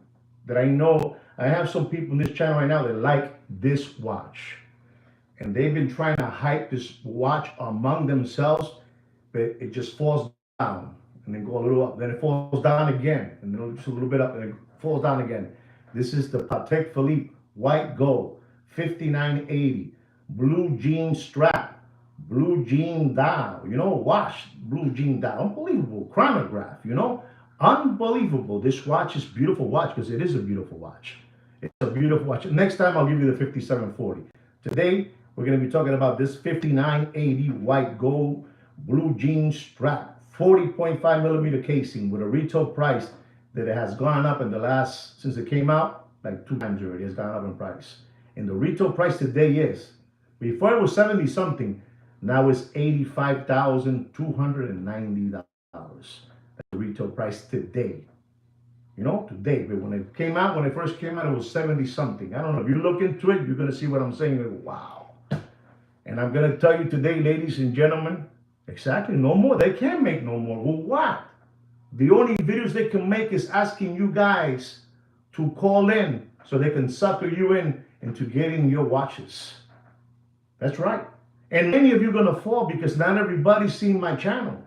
that I know. I have some people in this channel right now that like this watch. And they've been trying to hype this watch among themselves, but it just falls down and then go a little up. Then it falls down again, and then just a little bit up, and it falls down again. This is the Patek Philippe white gold, 5980, blue jean strap, blue jean dial, washed blue jean dial. Unbelievable. Chronograph, unbelievable. This watch is beautiful watch because it is a beautiful watch. It's a beautiful watch. Next time I'll give you the 5740. Today, we're going to be talking about this 5980 white gold blue jean strap, 40.5 millimeter casing with a retail price that it has gone up in the last, since it came out, like 2 times already, it's gone up in price. And the retail price today is, before it was 70 something, now it's $85,290. The retail price today. Today. But when it came out, when it first came out, it was 70 something. I don't know. If you look into it, you're going to see what I'm saying. Wow. And I'm going to tell you today, ladies and gentlemen, exactly, no more. They can't make no more. Well, what? The only videos they can make is asking you guys to call in so they can sucker you in into getting your watches. That's right. And many of you are going to fall because not everybody's seen my channel.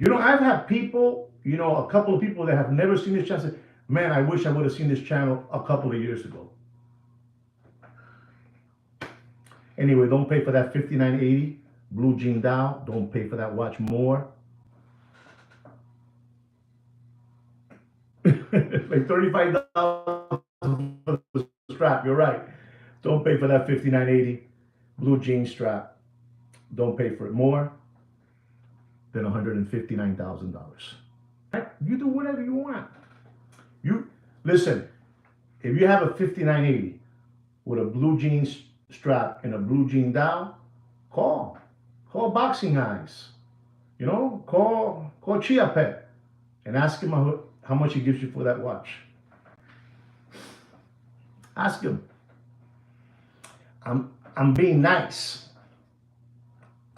I've had people, a couple of people that have never seen this channel say, man, I wish I would have seen this channel a couple of years ago. Anyway, don't pay for that 5980 blue jean dial. Don't pay for that watch more. Like $35 for the strap. You're right. Don't pay for that 5980 blue jean strap. Don't pay for it more than $159,000. Right? You do whatever you want. You listen. If you have a 5980 with a blue jean strap and a blue jean dial, call Boxing Eyes. Call Chia Pet and ask him how much he gives you for that watch. Ask him. I'm being nice.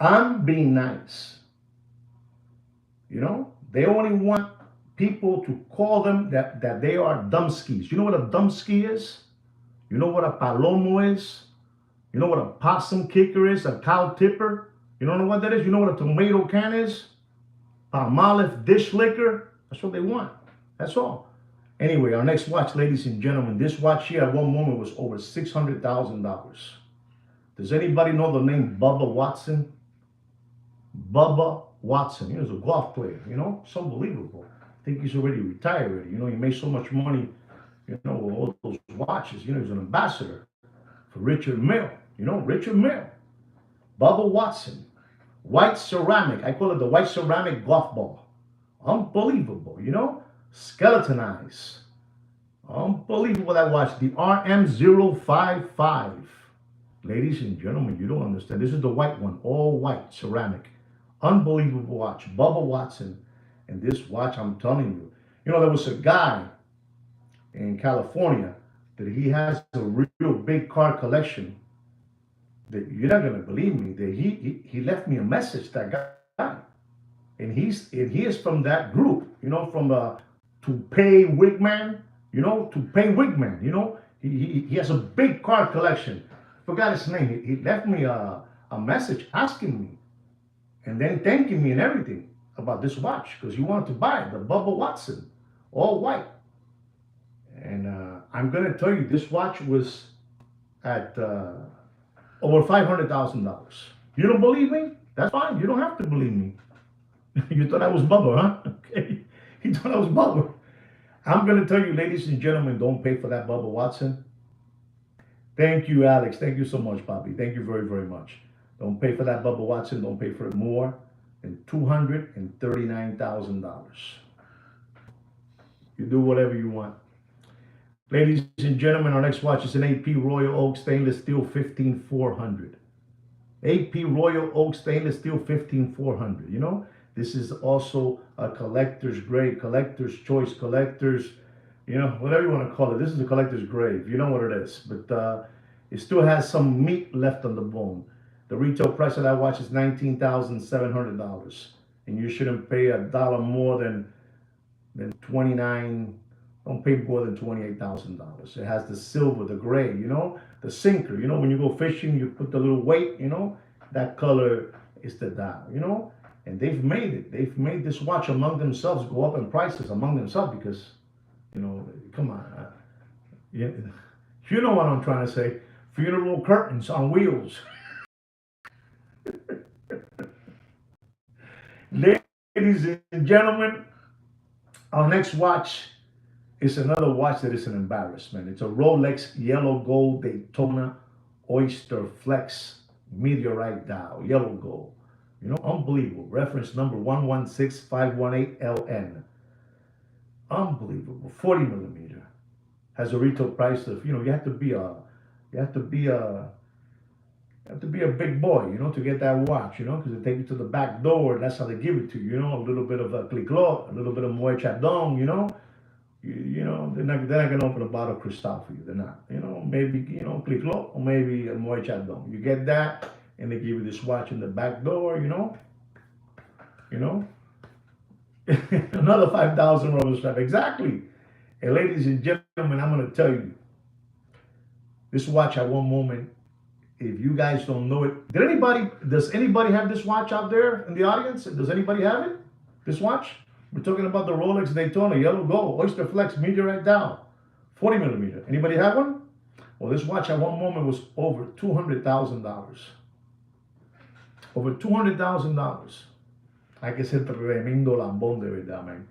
I'm being nice. They only want people to call them that they are dumbskis. You know what a dumbski is? You know what a palomo is? You know what a possum kicker is? A cow tipper? You don't know what that is? You know what a tomato can is? Palmolive dish liquor? That's what they want. That's all. Anyway, our next watch, ladies and gentlemen, this watch here at one moment was over $600,000. Does anybody know the name Bubba Watson? Bubba Watson. He was a golf player, It's unbelievable. I think he's already retired already. He made so much money, with all those watches. He was an ambassador for Richard Mille. Richard Mille. Bubba Watson. White ceramic. I call it the white ceramic golf ball. Unbelievable, Skeletonized. Unbelievable, that watch. The RM055. Ladies and gentlemen, you don't understand. This is the white one. All white ceramic. Unbelievable watch. Bubba Watson. And this watch, I'm telling you. There was a guy in California that he has a real big car collection. That you're not gonna believe me. That he left me a message, that guy. And he is from that group, from To Pay Wigman, To Pay Wigman, he has a big car collection. Forgot his name. He left me a message asking me and then thanking me and everything about this watch because he wanted to buy it, the Bubba Watson, all white. And I'm gonna tell you, this watch was at over $500,000. You don't believe me? That's fine. You don't have to believe me. You thought I was Bubba, huh? Okay. You thought I was Bubba. I'm going to tell you, ladies and gentlemen, don't pay for that Bubba Watson. Thank you, Alex. Thank you so much, Bobby. Thank you very, very much. Don't pay for that Bubba Watson. Don't pay for it more than $239,000. You do whatever you want. Ladies and gentlemen, our next watch is an AP Royal Oak Stainless Steel 15400. AP Royal Oak Stainless Steel 15400. This is also a collector's grade, collector's choice, collector's, whatever you want to call it. This is a collector's grade. You know what it is. But it still has some meat left on the bone. The retail price of that watch is $19,700. And you shouldn't pay a dollar more than $29,000. Don't pay more than $28,000. It has the silver, the gray, the sinker. When you go fishing, you put the little weight, that color is the dial, And they've made it. They've made this watch among themselves go up in prices among themselves because, come on. You know what I'm trying to say. Funeral curtains on wheels. Ladies and gentlemen, our next watch is another watch that is an embarrassment. It's a Rolex Yellow Gold Daytona Oyster Flex Meteorite Dial, yellow gold. Unbelievable. Reference number 116518LN. Unbelievable. 40 millimeter. Has a retail price of, you have to be a, you have to be a big boy, to get that watch, because they take you to the back door, and that's how they give it to you, a little bit of a cliclot, a little bit of moe chadon, they're not gonna open a bottle of Cristal for you. They're not. Maybe cliclot or maybe a moe chadon. You get that, and they give you this watch in the back door, you know. Another 5,000 rubber strap. Exactly. And ladies and gentlemen, I'm gonna tell you, this watch at one moment, if you guys don't know it, does anybody have this watch out there in the audience? Does anybody have it? This watch? We're talking about the Rolex Daytona, yellow gold, Oyster Flex Meteorite Dial, 40 millimeter. Anybody have one? Well, this watch at one moment was over $200,000. Over $200,000. Hay que ser tremendo lambón de verdad, man.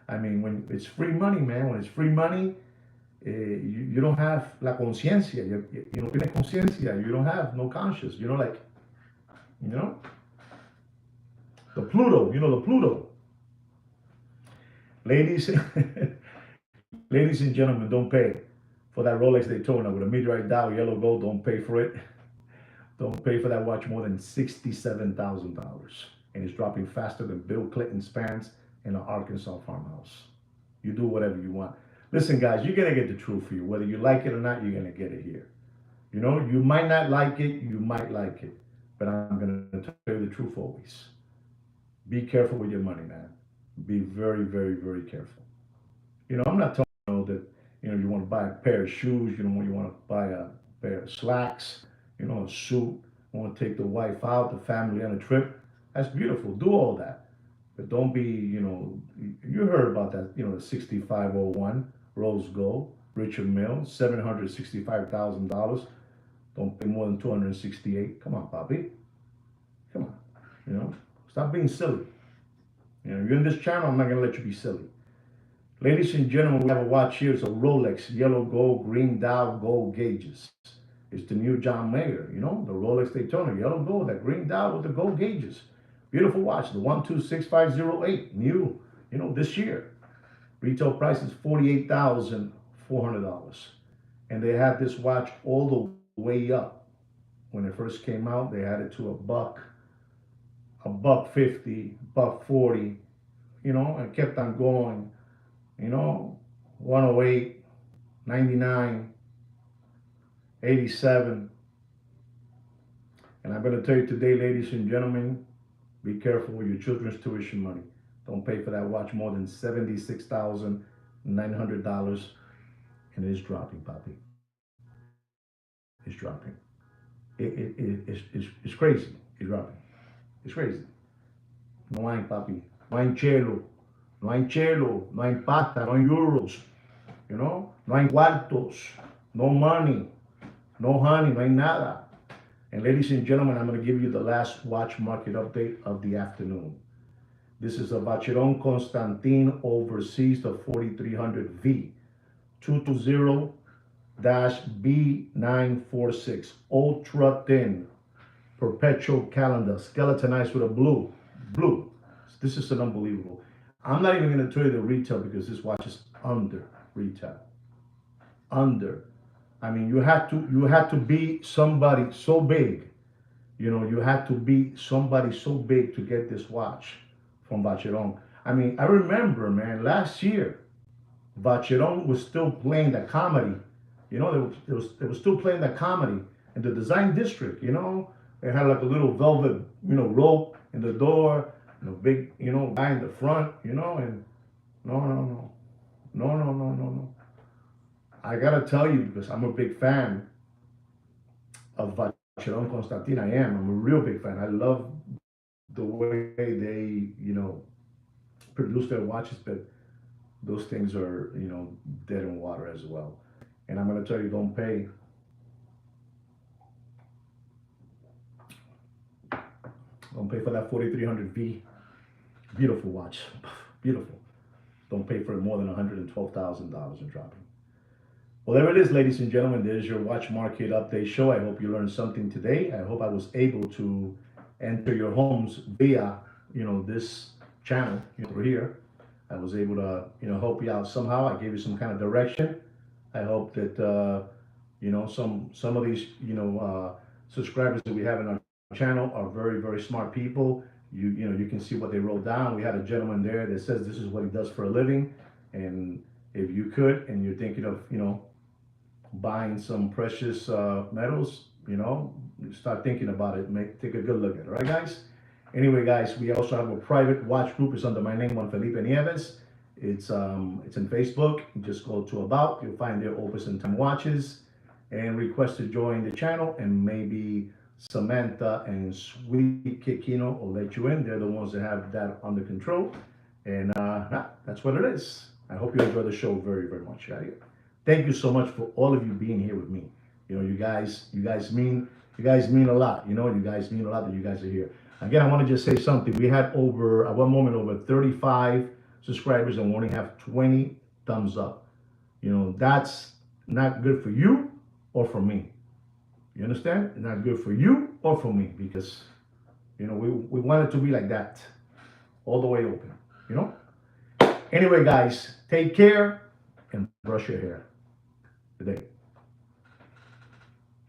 I mean, when it's free money, man, when it's free money, you don't have la conciencia. You no tienes conciencia. You don't have no conscience. The Pluto. The Pluto. Ladies, ladies and gentlemen, don't pay for that Rolex Daytona with a meteorite dial, yellow gold. Don't pay for it. Don't pay for that watch more than $67,000, and it's dropping faster than Bill Clinton's pants in an Arkansas farmhouse. You do whatever you want. Listen, guys, you're gonna get the truth for you. Whether you like it or not, you're gonna get it here. You might not like it, you might like it, but I'm gonna tell you the truth always. Be careful with your money, man. Be very, very, very careful. I'm not telling you that you want to buy a pair of shoes. You want to buy a pair of slacks. A suit. You want to take the wife out, the family on a trip. That's beautiful. Do all that, but don't be. You heard about that. The 6501 rose gold, Richard Mille, $765,000. Don't pay more than 268. Come on, Bobby. Come on. Stop being silly. You're in this channel, I'm not going to let you be silly. Ladies and gentlemen, we have a watch here. It's a Rolex, yellow gold, green dial, gold gauges. It's the new John Mayer, the Rolex Daytona, yellow gold, that green dial with the gold gauges. Beautiful watch, the 126508, new, this year. Retail price is $48,400. And they had this watch all the way up. When it first came out, they had it to $150, $140, and kept on going, 108, 99, 87. And I'm going to tell you today, ladies and gentlemen, be careful with your children's tuition money. Don't pay for that watch more than $76,900. And it's dropping, Papi. It's dropping. It's crazy. It's dropping. It's crazy. No hay, papi. No hay chelo. No hay chelo. No hay pata. No hay euros. No hay cuartos. No money. No honey. No hay nada. And ladies and gentlemen, I'm going to give you the last watch market update of the afternoon. This is a Vacheron Constantin Overseas, the 4300V. 220-B946. Ultra thin. Perpetual calendar, skeletonized with a blue. This is an unbelievable. I'm not even going to tell you the retail because this watch is under retail. Under. I mean, you had to be somebody so big. You had to be somebody so big to get this watch from Vacheron. I mean, I remember, man, last year, Vacheron was still playing the comedy. They was still playing the comedy in the design district. They had like a little velvet, rope in the door, and a big, guy in the front, and no. I gotta tell you, because I'm a big fan of Vacheron Constantin. I'm a real big fan. I love the way they, produce their watches, but those things are, dead in water as well. And I'm gonna tell you, don't pay for that 4300V. Beautiful watch. Beautiful. Don't pay for it more than $112,000 in dropping. Well, there it is, ladies and gentlemen. There's your watch market update show. I hope you learned something today. I hope I was able to enter your homes via, this channel, through here. I was able to, help you out somehow. I gave you some kind of direction. I hope that, some of these, subscribers that we have in our channel are very, very smart people. You can see what they wrote down. We had a gentleman there that says this is what he does for a living, and if you could, and you're thinking of, buying some precious metals, start thinking about it. Take a good look at it. All right, guys? Anyway, guys, we also have a private watch group. It's under my name, Juan Felipe Nieves. It's in Facebook. You just go to About. You'll find there Opusntime Watches and request to join the channel. And maybe Samantha and Sweet Kikino will let you in. They're the ones that have that under control. And that's what it is. I hope you enjoy the show very, very much. Right? Thank you so much for all of you being here with me. You guys mean a lot. You guys mean a lot that you guys are here. Again, I want to just say something. We had over at one moment over 35 subscribers and we only have 20 thumbs up. That's not good for you or for me. You understand? Not good for you or for me because we want it to be like that, all the way open. You know. Anyway, guys, take care and brush your hair today.